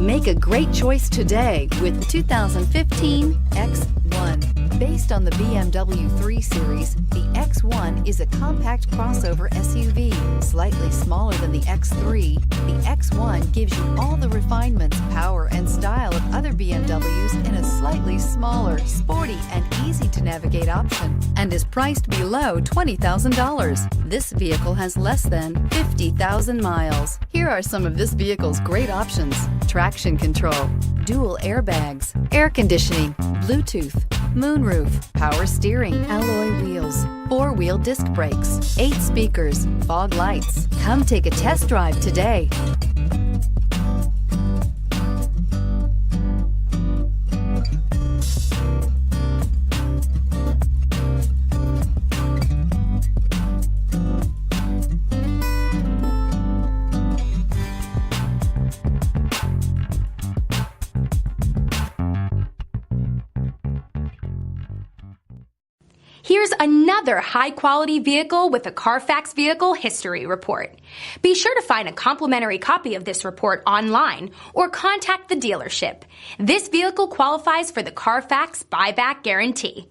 Make a great choice today with the 2015 X1. Based on the BMW 3 Series, the X1 is a compact crossover SUV, slightly smaller than the X3. The X1 gives you all the refinements, power, and style of other BMWs in a slightly smaller, sporty, and easy-to-navigate option, and is priced below $20,000. This vehicle has less than 50,000 miles. Here are some of this vehicle's great options: traction control, dual airbags, air conditioning, Bluetooth, moonroof, power steering, alloy wheels, 4-wheel disc brakes, 8 speakers, fog lights. Come take a test drive today. Here's another high-quality vehicle with a CARFAX Vehicle History Report. Be sure to find a complimentary copy of this report online or contact the dealership. This vehicle qualifies for the CARFAX Buyback Guarantee.